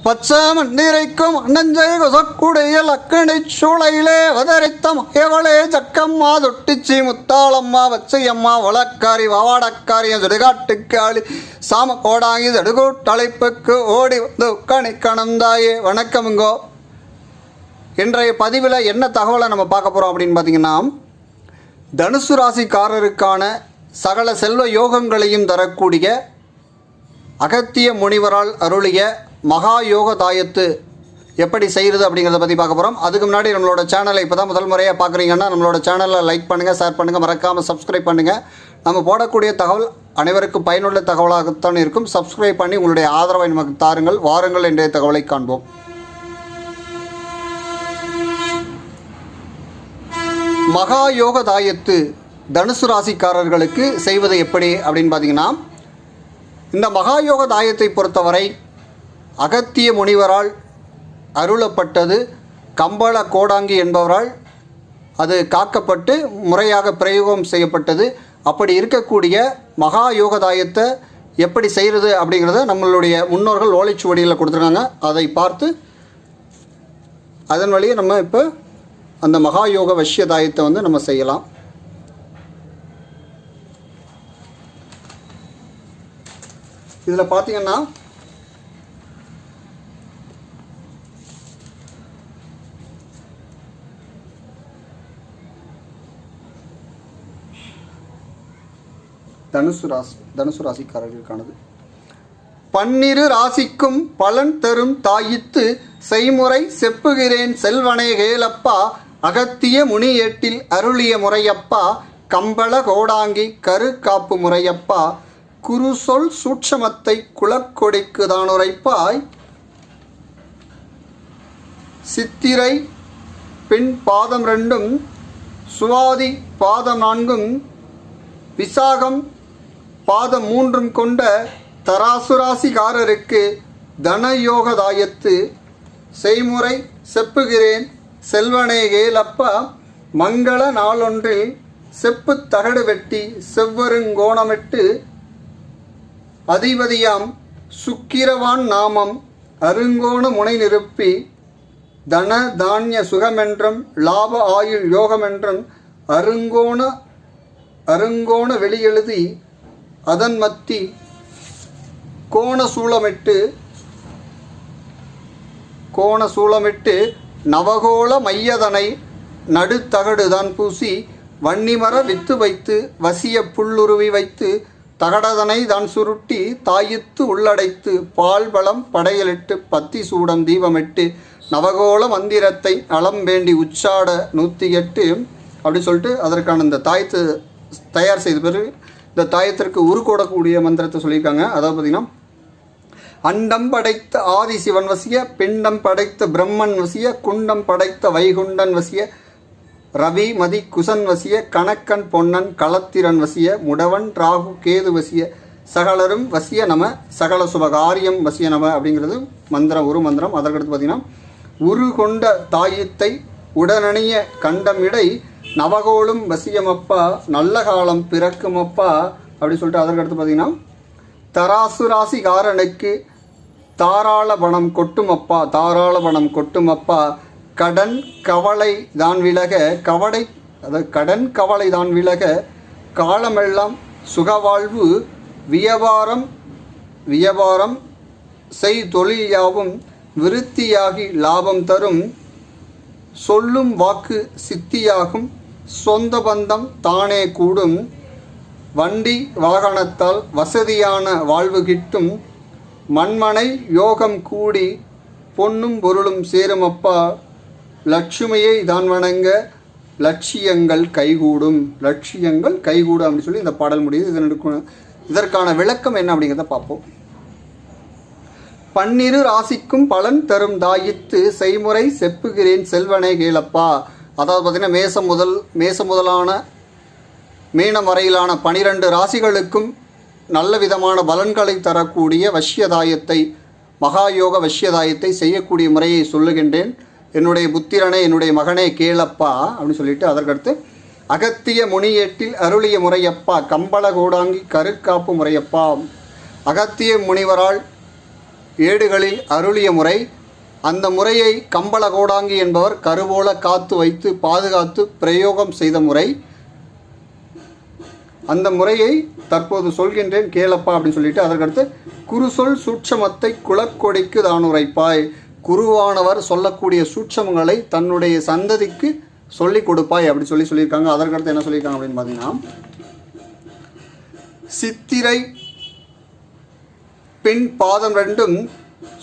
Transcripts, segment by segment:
பச்சை மண்ணிரைக்கும் அண்ணஞ்சை கொசக்குடைய லக்கணை சூளையிலே வதரித்தம் எவளே ஜக்கம்மா தொட்டிச்சி முத்தாளம்மா வச்சையம்மா வழக்காரி வாவாடக்காரியம் சுடுகாட்டுக்காளி சாம கோடாங்கி தடுகூட்டழைப்புக்கு ஓடி வந்து உக்கணி கணந்தாயே. வணக்கமுங்கோ. இன்றைய பதிவில் என்ன தகவலை நம்ம பார்க்க போகிறோம் அப்படின்னு பார்த்தீங்கன்னா, தனுசு ராசிக்காரருக்கான சகல செல்வ யோகங்களையும் தரக்கூடிய அகத்திய முனிவரால் அருளிய மகா யோக தாயத்து எப்படி செய்கிறது அப்படிங்கிறத பற்றி பார்க்க போகிறோம். அதுக்கு முன்னாடி நம்மளோட சேனலை இப்போ தான் முதல் முறையாக பார்க்குறீங்கன்னா நம்மளோட சேனலில் லைக் பண்ணுங்கள், ஷேர் பண்ணுங்கள், மறக்காமல் சப்ஸ்கிரைப் பண்ணுங்கள். நம்ம போடக்கூடிய தகவல் அனைவருக்கும் பயனுள்ள தகவலாகத்தான் இருக்கும். சப்ஸ்கிரைப் பண்ணி உங்களுடைய ஆதரவை நமக்கு தாருங்கள். வாருங்கள் என்ற தகவலை காண்போம். மகா யோக தாயத்து தனுசு ராசிக்காரர்களுக்கு செய்வது எப்படி அப்படின்னு பார்த்தீங்கன்னா, இந்த மகாயோக தாயத்தை பொறுத்தவரை அகத்திய முனிவரால் அருளப்பட்டது. கம்பள கோடாங்கி என்பவரால் அது காக்கப்பட்டு முறையாக பிரயோகம் செய்யப்பட்டது. அப்படி இருக்கக்கூடிய மகா யோக தாயத்தை எப்படி செய்கிறது அப்படிங்கிறத நம்மளுடைய முன்னோர்கள் ஓலைச்சுவடியில் கொடுத்துருக்காங்க. அதை பார்த்து அதன் வழியே நம்ம இப்போ அந்த மகா யோக வஷ்ய தாயத்தை நம்ம செய்யலாம். இதில் பார்த்தீங்கன்னா தனுசு ராசிக்காரர்களுக்கானது. 12 ராசிக்கும் பலன் தரும் தாயித்து செய்முறை செப்புகிறேன் செல்வனே கேளப்பா அகத்திய முனியேட்டில் அருளிய முறையப்பா கம்பள கோடாங்கி கரு காப்பு முறையப்பா குருசொல் சூட்சமத்தை குலக்கொடிக்கு தானுரைப்பாய் சித்திரை பின் பாதம் 2 சுவாதி பாதம் 4 விசாகம் பாதம் 3 கொண்ட தராசுராசிகாரருக்கு தனயோக தாயத்து செய்முறை செப்புகிறேன் செல்வனே கேளப்பா மங்கள நாளொன்றில் செப்பு தகடு வெட்டி செவ்வருங்கோணமிட்டு அதிபதியாம் சுக்கிரவான் நாமம் அருங்கோண முனை நிறுப்பி தன தானிய சுகமென்றும் லாப ஆயுள் யோகமென்றும் அருங்கோண வெளியெழுதி அதன் மத்தி கோண சூளமிட்டு நவகோள மையதனை நடுத்தகடுதான் பூசி வன்னிமர வித்து வைத்து வசிய புல்லுருவி வைத்து தகடதனை தான் சுருட்டி தாயித்து உள்ளடைத்து பால் பலம் படையலிட்டு பத்தி சூடம் தீபமிட்டு நவகோள மந்திரத்தை நலம் வேண்டி உச்சாட 108 அப்படி சொல்லிட்டு அதற்கான இந்த தாயத்து தயார் செய்த பிறகு இந்த தாயத்திற்கு உருக்கோடக்கூடிய மந்திரத்தை சொல்லியிருக்காங்க. அதாவது பார்த்திங்கன்னா, அண்டம் படைத்த ஆதி சிவன் வசிய, பிண்டம் படைத்த பிரம்மன் வசிய, குண்டம் படைத்த வைகுண்டன் வசிய, ரவி மதி குசன் வசிய, கணக்கன் பொன்னன் களத்திரன் வசிய, முடவன் ராகு கேது வசிய, சகலரும் வசிய நம சகல சுபகாரியம் வசிய நம அப்படிங்கிறது மந்திரம், ஒரு மந்திரம். அதற்கடுத்து பார்த்திங்கன்னா, உரு கொண்ட தாயத்தை உடனணிய கண்டமிடை நவகோளும் வசியமப்பா நல்ல காலம் பிறக்குமப்பா அப்படி சொல்லிட்டு அதற்கடுத்து பார்த்திங்கன்னா, தராசு ராசிகாரனுக்கு தாராள பணம் கொட்டுமப்பா கடன் கவலை தான் விலக கடன் கவலை தான் விலக காலமெல்லாம் சுகவாழ்வு வியாபாரம் செய் தொழில் யாவும் விருத்தியாகி லாபம் தரும் சொல்லும் வாக்கு சித்தியாகும் சொந்த பந்தம் தானே கூடும் வண்டி வாகனத்தால் வசதியான வாழ்வு கிட்டும் மண்மனை யோகம் கூடி பொன்னும் பொருளும் சேருமப்பா லட்சுமியை தான் வணங்க லட்சியங்கள் கைகூடும் அப்படின்னு சொல்லி இந்த பாடல் முடியுது. இதற்கான விளக்கம் என்ன அப்படிங்கிறத பார்ப்போம். 12 ராசிக்கும் பலன் தரும் தாயித்து செய்முறை செப்புகிறேன் செல்வனே கேளப்பா. அதாவது பார்த்திங்கன்னா, மேசம் முதலான மீனம் வரையிலான 12 ராசிகளுக்கும் நல்ல விதமான பலன்களை தரக்கூடிய வஷ்யதாயத்தை மகாயோக வஷ்யதாயத்தை செய்யக்கூடிய முறையை சொல்லுகின்றேன். என்னுடைய புத்திரனே, என்னுடைய மகனே கேளப்பா அப்படின்னு சொல்லிட்டு அதற்கடுத்து அகத்திய முனியேட்டில் அருளிய முறையப்பா கம்பள கோடாங்கி கருக்காப்பு முறையப்பா. அகத்திய முனிவரால் ஏடுகளில் அருளிய முறை. அந்த முறையை கம்பள கோடாங்கி என்பவர் கருவோல காத்து வைத்து பாதுகாத்து பிரயோகம் செய்த முறை. அந்த முறையை தற்போது சொல்கின்றேன் கேளப்பா அப்படின்னு சொல்லிட்டு அதற்கடுத்து குருசொல் சூட்சமத்தை குலக்கொடிக்கு தான் உரைப்பாய். குருவானவர் சொல்லக்கூடிய சூட்சமங்களை தன்னுடைய சந்ததிக்கு சொல்லி கொடுப்பாய் அப்படி சொல்லியிருக்காங்க. அதற்கடுத்து என்ன சொல்லியிருக்காங்க அப்படின்னு பார்த்தீங்கன்னா, சித்திரை பின் பாதம் 2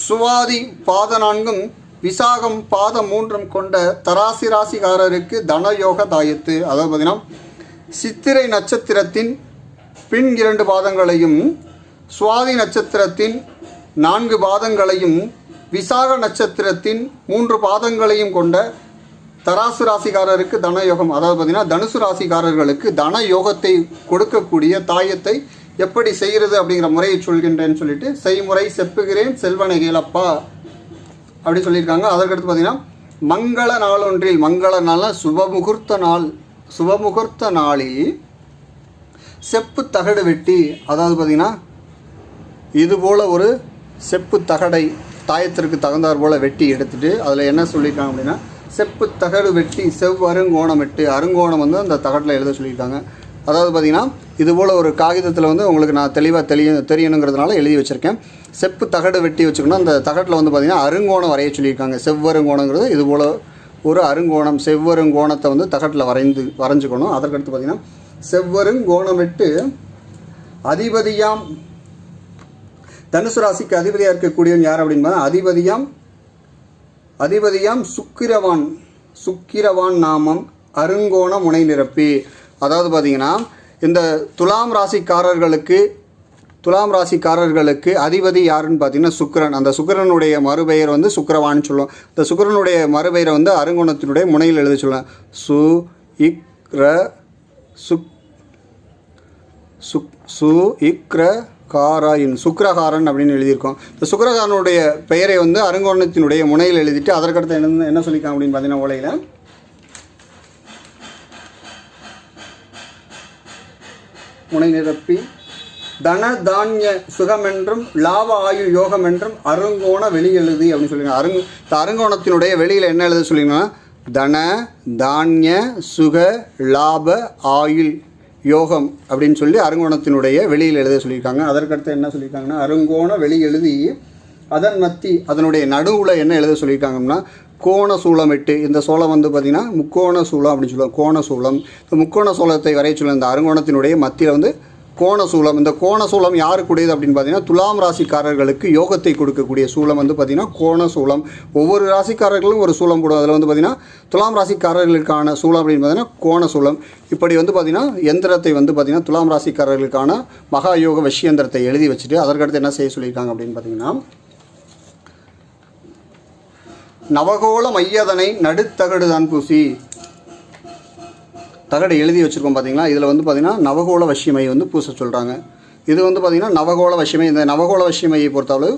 சுவாதி பாத 4 விசாகம் பாதம் 3 கொண்ட தராசி ராசிக்காரருக்கு தனயோக தாயத்து. அதாவது பார்த்தீங்கன்னா சித்திரை நட்சத்திரத்தின் பின் 2 பாதங்களையும் சுவாதி நட்சத்திரத்தின் 4 பாதங்களையும் விசாக நட்சத்திரத்தின் 3 பாதங்களையும் கொண்ட தராசு ராசிக்காரருக்கு தனயோகம். அதாவது பார்த்தீங்கன்னா தனுசு ராசிக்காரர்களுக்கு தன யோகத்தை கொடுக்கக்கூடிய தாயத்தை எப்படி செய்கிறது அப்படிங்கிற முறையை சொல்கின்றேன்னு சொல்லிட்டு செய்முறை செப்புகிறேன் செல்வனை கேளப்பா அப்படி சொல்லியிருக்காங்க. அதற்கடுத்து பார்த்தீங்கன்னா மங்கள நாளொன்றில், மங்கள நாள் சுபமுகூர்த்த நாளில் செப்பு தகடு வெட்டி, அதாவது பார்த்தீங்கன்னா இதுபோல் ஒரு செப்பு தகடை தாயத்திற்கு தகுந்தாற் போல் வெட்டி எடுத்துகிட்டு அதில் என்ன சொல்லியிருக்காங்க அப்படின்னா செப்பு தகடு வெட்டி செவ்வருங்கோணம் வெட்டு. அருங்கோணம் வந்து அந்த தகட்டில் எழுத சொல்லியிருக்காங்க. அதாவது பார்த்திங்கன்னா இதுபோல் ஒரு காகிதத்தில் வந்து உங்களுக்கு நான் தெளிவாக தெரியணுங்கிறதுனால எழுதி வச்சுருக்கேன். செப்பு தகடு வெட்டி வச்சுக்கணும். அந்த தகட்டில் வந்து பார்த்திங்கன்னா அருங்கோணம் வரைய சொல்லியிருக்காங்க. செவ்வருங்கோணங்கிறது இதுபோல் ஒரு அருங்கோணம், செவ்வருங்கோணத்தை வந்து தகட்டில் வரைஞ்சிக்கணும். அதற்கடுத்து பார்த்திங்கன்னா செவ்வருங்கோணம் விட்டு அதிபதியாம் தனுசு ராசிக்கு அதிபதியாக இருக்கக்கூடியவன் யார் அப்படின்னா அதிபதியாம் சுக்கிரவான் நாமம் அருங்கோண முனை நிரப்பி. அதாவது பார்த்தீங்கன்னா இந்த துலாம் ராசிக்காரர்களுக்கு அதிபதி யாருன்னு பார்த்தீங்கன்னா சுக்கிரன். அந்த சுக்கிரனுடைய மறுபெயர் வந்து சுக்கிரவான்னு சொல்லுவோம். இந்த சுக்கிரனுடைய மறுபெயரை வந்து அருங்கோணத்தினுடைய முனையில் எழுத சொல்லுவேன். சுக்கிரகாரன் அப்படின்னு எழுதியிருக்கோம். இந்த சுக்கிரகாரனுடைய பெயரை வந்து அருங்கோணத்தினுடைய முனையில் எழுதிட்டு அதற்கடுத்து என்ன சொல்லியிருக்காங்க அப்படின்னு பார்த்தீங்கன்னா ஓலையில் முனை நிரப்பி தன தானிய சுகமென்றும் லாப ஆயுள் யோகம் என்றும் அருங்கோண வெளி எழுதி அப்படின்னு சொல்லியிருக்காங்க. அருங்கோணத்தினுடைய வெளியில் என்ன எழுத சொல்லிங்கன்னா தன தானிய சுக லாப ஆயுள் யோகம் அப்படின்னு சொல்லி அருங்கோணத்தினுடைய வெளியில் எழுத சொல்லியிருக்காங்க. அதற்கடுத்து என்ன சொல்லியிருக்காங்கன்னா அருங்கோண வெளி எழுதி அதனுடைய நடுவில் என்ன எழுத சொல்லியிருக்காங்கன்னா கோண சூளம் இட்டு. இந்த சோளம் வந்து பார்த்திங்கன்னா முக்கோண சூளம் அப்படின்னு சொல்லுவாங்க. கோண சூளம். இந்த முக்கோண சூளத்தை வரைய சொல்ல இந்த அருங்கோணத்தினுடைய மத்தியில் வந்து கோண சூளம். இந்த கோண சூளம் யாருக்குடையது அப்படின்னு பார்த்தீங்கன்னா துலாம் ராசிக்காரர்களுக்கு யோகத்தை கொடுக்கக்கூடிய சூளம் வந்து பார்த்திங்கன்னா கோண சூளம். ஒவ்வொரு ராசிக்காரர்களும் ஒரு சூளம் போடும். அதில் வந்து பார்த்திங்கன்னா துலாம் ராசிக்காரர்களுக்கான சூளம் அப்படின்னு பார்த்தீங்கன்னா கோண சூளம். இப்படி வந்து பார்த்திங்கன்னா எந்திரத்தை வந்து பார்த்திங்கன்னா துலாம் ராசிக்காரர்களுக்கான மகா யோக வஷ்யந்திரத்தை எழுதி வச்சுட்டு அதற்கடுத்து என்ன செய்ய சொல்லியிருக்காங்க அப்படின்னு பார்த்தீங்கன்னா நவகோள மையதனை நடுத்தகடு தான் பூசி. தகடு எழுதி வச்சுருக்கோம் பார்த்தீங்களா. இதில் வந்து பார்த்திங்கன்னா நவகோள வஷ்யமை வந்து பூச சொல்கிறாங்க. இது வந்து பார்த்திங்கன்னா நவகோள வஷ்யமை. இந்த நவகோள வஷ்யமையை பொறுத்தளவு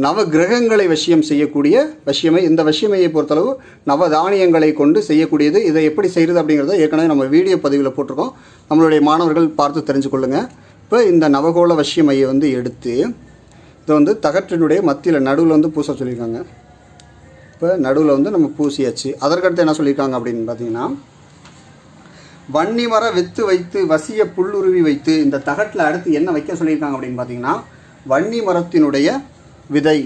நவ கிரகங்களை வசியம் செய்யக்கூடிய வஷ்யமை. இந்த வஷ்யமையை பொறுத்தளவு நவதானியங்களை கொண்டு செய்யக்கூடியது. இதை எப்படி செய்கிறது அப்படிங்கிறத ஏற்கனவே நம்ம வீடியோ பதிவில் போட்டிருக்கோம். நம்மளுடைய மாணவர்கள் பார்த்து தெரிஞ்சு கொள்ளுங்கள். இப்போ இந்த நவகோள வஷ்யமையை வந்து எடுத்து இதை வந்து தகற்றினுடைய மத்தியில் நடுவில் வந்து பூச சொல்லியிருக்காங்க. இப்போ நடுவில் வந்து நம்ம பூசியாச்சு. அதற்கடுத்து என்ன சொல்லியிருக்காங்க அப்படின்னு பார்த்தீங்கன்னா வன்னி மர வித்து வைத்து வசிய புல்லுருவி வைத்து. இந்த தகட்டில் அடுத்து என்ன வைக்க சொல்லியிருக்காங்க அப்படின்னு பார்த்தீங்கன்னா வன்னி மரத்தினுடைய விதை.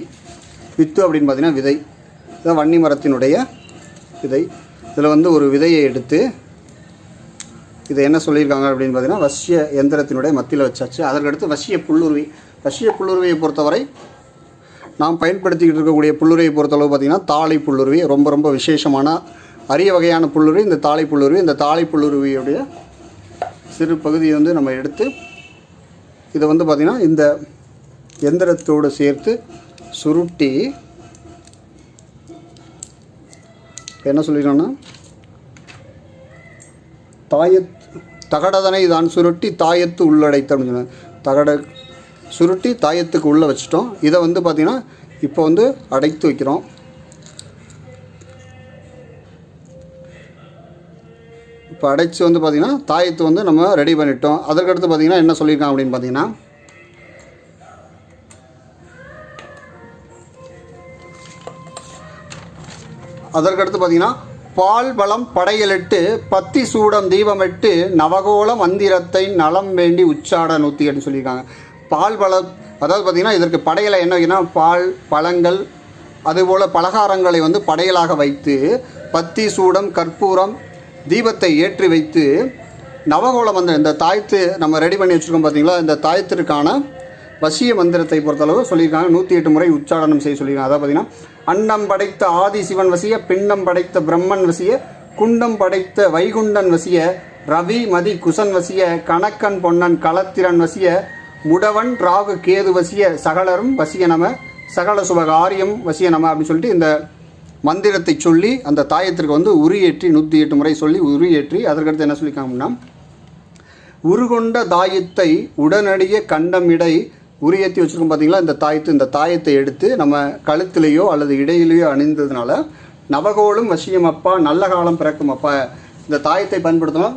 வித்து அப்படின்னு பார்த்தீங்கன்னா விதை. இதான் வன்னி மரத்தினுடைய விதை. இதில் வந்து ஒரு விதையை எடுத்து இதை என்ன சொல்லியிருக்காங்க அப்படின்னு பார்த்தீங்கன்னா வசிய எந்திரத்தினுடைய மத்தியில் வச்சாச்சு. அதற்கடுத்து வசிய புல்லுருவி. வசிய புல்லுருவியை பொறுத்தவரை நாம் பயன்படுத்திக்கிட்டு இருக்கக்கூடிய புல்லுருவியை பொறுத்தளவு பார்த்திங்கன்னா தாளை புல்லுருவி ரொம்ப ரொம்ப விசேஷமான அரிய வகையான புல்லுருவி இந்த தாளை புல்லுருவி. இந்த தாளை புல்லுருவியுடைய சிறு பகுதியை வந்து நம்ம எடுத்து இதை வந்து பார்த்திங்கன்னா இந்த எந்திரத்தோடு சேர்த்து சுருட்டி என்ன சொல்லிடுறோன்னா தகடதனை தான் சுருட்டி தாயத்து உள்ளடைத்து அப்படின்னு சொன்னாங்க. சுருட்டி தாயத்துக்கு உள்ளே வச்சிட்டோம். இதை வந்து பார்த்திங்கன்னா இப்போ வந்து அடைத்து வைக்கிறோம். இப்போ அடைச்சி வந்து பார்த்திங்கன்னா தாயத்து வந்து நம்ம ரெடி பண்ணிட்டோம். அதற்கடுத்து பார்த்திங்கன்னா என்ன சொல்லியிருக்காங்க அப்படின்னு பார்த்திங்கன்னா அதற்கடுத்து பார்த்திங்கன்னா பால் பலம் படையலிட்டு பத்தி சூடம் தீபமிட்டு நவகோள மந்திரத்தை நலம் வேண்டி உச்சாட 108 சொல்லியிருக்காங்க. பால் பலம் அதாவது பார்த்திங்கன்னா இதற்கு படையலை என்ன வைக்கணும்னா பால் பழங்கள் அதுபோல் பலகாரங்களை வந்து படையலாக வைத்து பத்தி சூடம் கற்பூரம் தீபத்தை ஏற்றி வைத்து நவகோள மந்திரம் இந்த தாயத்து நம்ம ரெடி பண்ணி வச்சுருக்கோம் பார்த்திங்களா, இந்த தாயத்திற்கான வசிய மந்திரத்தை பொறுத்தளவு சொல்லியிருக்காங்க. 108 முறை உச்சாடனம் செய்ய சொல்லியிருக்காங்க. அதாவது பார்த்திங்கன்னா அன்னம் படைத்த ஆதி சிவன் வசிய, பின்னம் படைத்த பிரம்மன் வசிய, குண்டம் படைத்த வைகுண்டன் வசிய, ரவி மதி குசன் வசிய, கணக்கன் பொன்னன் களத்திரன் வசிய, முடவன் ராகு கேது வசிய, சகலரும் வசிய நம, சகல சுபகாரியம் வசிய நம அப்படின்னு சொல்லிட்டு இந்த மந்திரத்தை சொல்லி அந்த தாயத்திற்கு வந்து உரியேற்றி 108 முறை சொல்லி உரியேற்றி அதற்கடுத்து என்ன சொல்லியிருக்காங்கன்னா உருகொண்ட தாயத்தை உடனடியே கண்டமிடை உரியேற்றி வச்சுருக்கோம் பார்த்தீங்களா. இந்த தாயத்தை எடுத்து நம்ம கழுத்திலேயோ அல்லது இடையிலேயோ அணிந்ததுனால நவகோளும் வசியம் அப்பா, நல்ல காலம் பிறக்கும் அப்பா. இந்த தாயத்தை பயன்படுத்தினா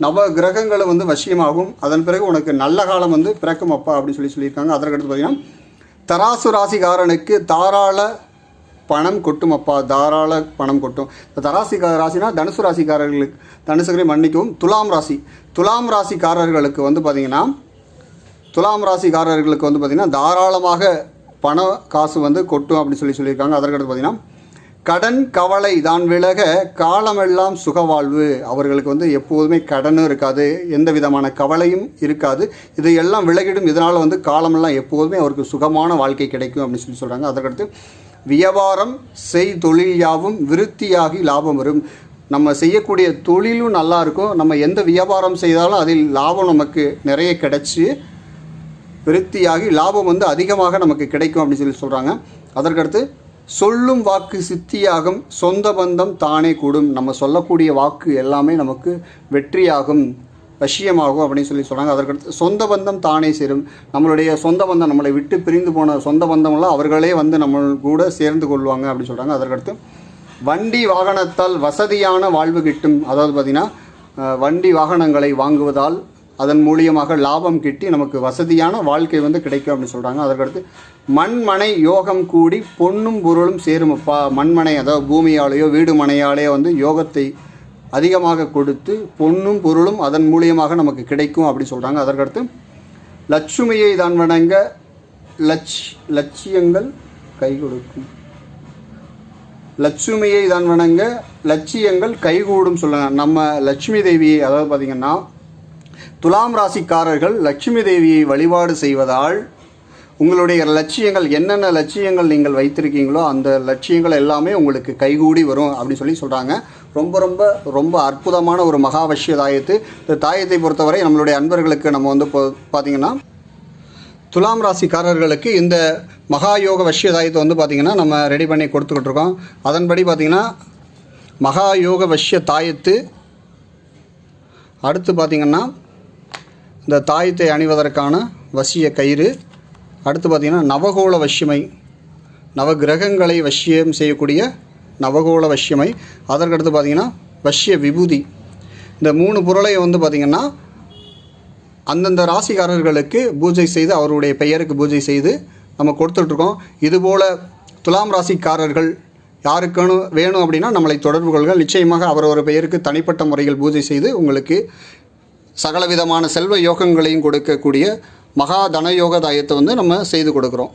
நவ கிரகங்களும் வந்து வசியமாகும், அதன் பிறகு உனக்கு நல்ல காலம் வந்து பிறக்கும் அப்பா அப்படின்னு சொல்லியிருக்காங்க. அதற்கடுத்து பார்த்திங்கன்னா தராசு ராசிக்காரனுக்கு தாராள பணம் கொட்டும் அப்பா, தாராள பணம் கொட்டும். இந்த தராசி ராசினா தனுசு ராசிக்காரர்களுக்கு, தனுசுகரை மன்னிக்கவும், துலாம் ராசிக்காரர்களுக்கு வந்து பார்த்திங்கன்னா தாராளமாக பண காசு வந்து கொட்டும் அப்படின்னு சொல்லியிருக்காங்க. அதற்கடுத்து பார்த்திங்கன்னா கடன் கவலை தான் விலக காலமெல்லாம் சுகவாழ்வு. அவர்களுக்கு வந்து எப்போதுமே கடனும் இருக்காது, எந்த விதமான கவலையும் இருக்காது, இதையெல்லாம் விலகிடும். இதனால் வந்து காலமெல்லாம் எப்போதுமே அவருக்கு சுகமான வாழ்க்கை கிடைக்கும் அப்படின்னு சொல்கிறாங்க. அதற்கடுத்து வியாபாரம் செய் தொழில் யாவும் விருத்தியாகி லாபம் வரும். நம்ம செய்யக்கூடிய தொழிலும் நல்லா இருக்கும், நம்ம எந்த வியாபாரம் செய்தாலும் அதில் லாபம் நமக்கு நிறைய கிடைச்சி விருத்தியாகி லாபம் வந்து அதிகமாக நமக்கு கிடைக்கும் அப்படின்னு சொல்கிறாங்க. அதற்கடுத்து சொல்லும் வாக்கு சித்தியாகும், சொந்த பந்தம் தானே கூடும். நம்ம சொல்லக்கூடிய வாக்கு எல்லாமே நமக்கு வெற்றியாகும், வசியமாகும் அப்படின்னு சொல்கிறாங்க. அதற்கடுத்து சொந்த பந்தம் தானே சேரும். நம்மளுடைய சொந்த பந்தம், நம்மளை விட்டு பிரிந்து போன சொந்த பந்தம்லாம் அவர்களே வந்து நம்ம கூட சேர்ந்து கொள்வாங்க அப்படின்னு சொல்கிறாங்க. அதற்கடுத்து வண்டி வாகனத்தால் வசதியான வாழ்வு கிட்டும். அதாவது பார்த்திங்கன்னா வண்டி வாகனங்களை வாங்குவதால் அதன் மூலியமாக லாபம் கிட்டி நமக்கு வசதியான வாழ்க்கை வந்து கிடைக்கும் அப்படின்னு சொல்கிறாங்க. அதற்கடுத்து மண்மனை யோகம் கூடி பொன்னும் பொருளும் சேருமப்பா. மண்மனை அதாவது பூமியாலேயோ வீடு மனையாலேயோ வந்து யோகத்தை அதிகமாக கொடுத்து பொன்னும் பொருளும் அதன் மூலியமாக நமக்கு கிடைக்கும் அப்படி சொல்கிறாங்க. அதற்கடுத்து லட்சுமியை தான் வணங்க லட்சியங்கள் கை கொடுக்கும். லட்சுமியை தான் வணங்க லட்சியங்கள் கைகூடும் சொல்லுங்க. நம்ம லட்சுமி தேவியை அதாவது பார்த்திங்கன்னா துலாம் ராசிக்காரர்கள் லட்சுமி தேவியை வழிபாடு செய்வதால் உங்களுடைய லட்சியங்கள் என்னென்ன லட்சியங்கள் நீங்கள் வைத்திருக்கீங்களோ அந்த லட்சியங்கள் எல்லாமே உங்களுக்கு கைகூடி வரும் அப்படின்னு சொல்கிறாங்க. ரொம்ப ரொம்ப ரொம்ப அற்புதமான ஒரு மகாவசிய தாயத்து. இந்த தாயத்தை பொறுத்தவரை நம்மளுடைய அன்பர்களுக்கு நம்ம வந்து பார்த்திங்கன்னா துலாம் ராசிக்காரர்களுக்கு இந்த மகாயோக வசிய தாயத்தை வந்து பார்த்திங்கன்னா நம்ம ரெடி பண்ணி கொடுத்துக்கிட்டு இருக்கோம். அதன்படி பார்த்திங்கன்னா மகாயோக வசிய தாயத்து அடுத்து பார்த்திங்கன்னா இந்த தாயத்தை அணிவதற்கான வசிய கயிறு, அடுத்து பார்த்திங்கன்னா நவகோள வசியமை, நவகிரகங்களை வசியம் செய்யக்கூடிய நவகோள வசியமை, அதற்கடுத்து பார்த்திங்கன்னா வசிய விபூதி. இந்த 3 பொருளை வந்து பார்த்திங்கன்னா அந்தந்த ராசிக்காரர்களுக்கு பூஜை செய்து அவருடைய பெயருக்கு பூஜை செய்து நம்ம கொடுத்துட்ருக்கோம். இதுபோல் துலாம் ராசிக்காரர்கள் யாருக்கானு வேணும் அப்படின்னா நம்மளை தொடர்பு கொள்க. நிச்சயமாக அவரவர் பெயருக்கு தனிப்பட்ட முறையில் பூஜை செய்து உங்களுக்கு சகலவிதமான செல்வ யோகங்களையும் கொடுக்கக்கூடிய மகா தனயோக தாயத்தை வந்து நம்ம செய்து கொடுக்குறோம்.